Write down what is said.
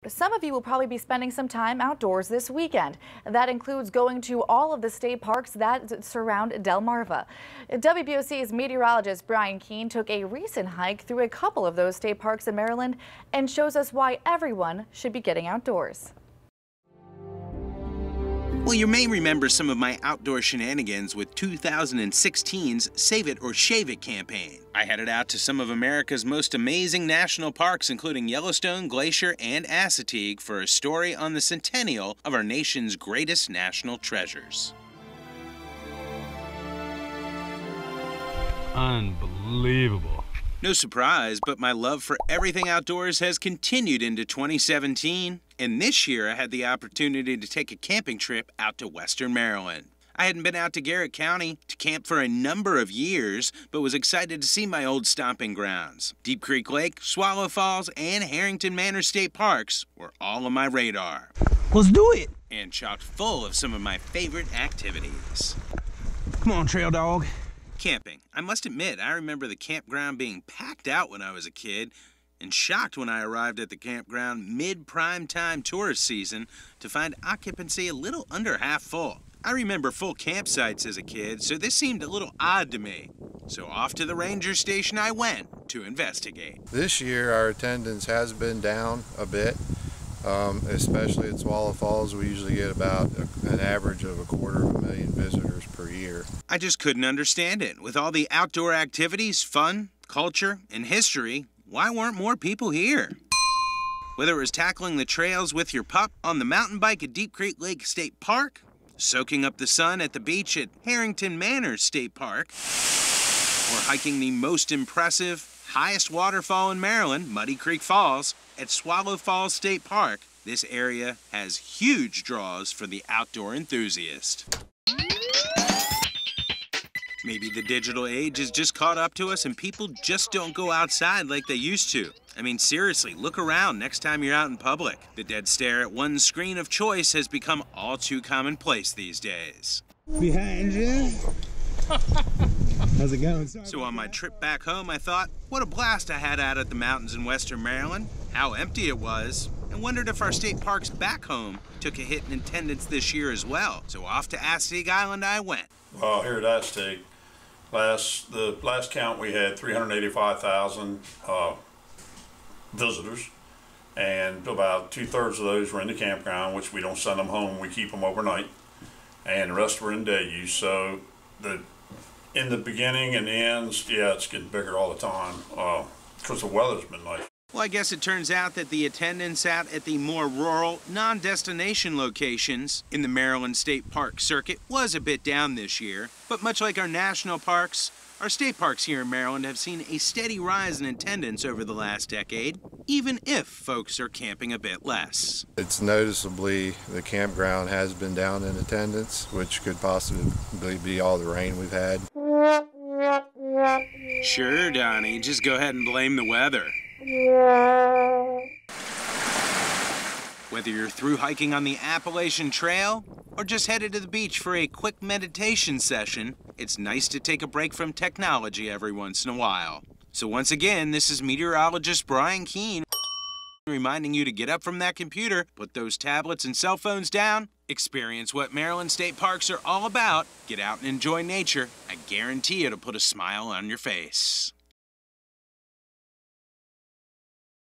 Some of you will probably be spending some time outdoors this weekend. That includes going to all of the state parks that surround Delmarva. WBOC's meteorologist Brian Keane took a recent hike through a couple of those state parks in Maryland and shows us why everyone should be getting outdoors. Well, you may remember some of my outdoor shenanigans with 2016's Save It or Shave It campaign. I headed out to some of America's most amazing national parks, including Yellowstone, Glacier, and Assateague, for a story on the centennial of our nation's greatest national treasures. Unbelievable. No surprise, but my love for everything outdoors has continued into 2017. And this year, I had the opportunity to take a camping trip out to Western Maryland. I hadn't been out to Garrett County to camp for a number of years, but was excited to see my old stomping grounds. Deep Creek Lake, Swallow Falls, and Harrington Manor State Parks were all on my radar. Let's do it! And chock full of some of my favorite activities. Come on, trail dog. Camping. I must admit, I remember the campground being packed out when I was a kid, and shocked when I arrived at the campground mid-prime time tourist season to find occupancy a little under half full. I remember full campsites as a kid, so this seemed a little odd to me. So off to the ranger station I went to investigate. This year our attendance has been down a bit, especially at Swallow Falls. We usually get about an average of 250,000 visitors per year. I just couldn't understand it. With all the outdoor activities, fun, culture, and history, why weren't more people here? Whether it was tackling the trails with your pup on the mountain bike at Deep Creek Lake State Park, soaking up the sun at the beach at Harrington Manor State Park, or hiking the most impressive, highest waterfall in Maryland, Muddy Creek Falls, at Swallow Falls State Park, this area has huge draws for the outdoor enthusiast. Maybe the digital age has just caught up to us and people just don't go outside like they used to. I mean, seriously, look around next time you're out in public. The dead stare at one screen of choice has become all too commonplace these days. Behind you. How's it going? So on my trip back home, I thought, what a blast I had out at the mountains in Western Maryland, how empty it was, and wondered if our state parks back home took a hit in attendance this year as well. So off to Assateague Island I went. Well, here at Assateague, the last count we had 385,000 visitors, and about 2/3 of those were in the campground, which we don't send them home, we keep them overnight, and the rest were in day use. So in the beginning and the ends, yeah, it's getting bigger all the time because the weather's been nice. Well, I guess it turns out that the attendance out at the more rural, non-destination locations in the Maryland State Park circuit was a bit down this year. But much like our national parks, our state parks here in Maryland have seen a steady rise in attendance over the last decade, even if folks are camping a bit less. It's noticeably, the campground has been down in attendance, which could possibly be all the rain we've had. Sure, Donnie, just go ahead and blame the weather. Whether you're through hiking on the Appalachian Trail or just headed to the beach for a quick meditation session, it's nice to take a break from technology every once in a while. So once again, this is meteorologist Brian Keane reminding you to get up from that computer, put those tablets and cell phones down, experience what Maryland State Parks are all about, get out and enjoy nature. I guarantee it'll put a smile on your face.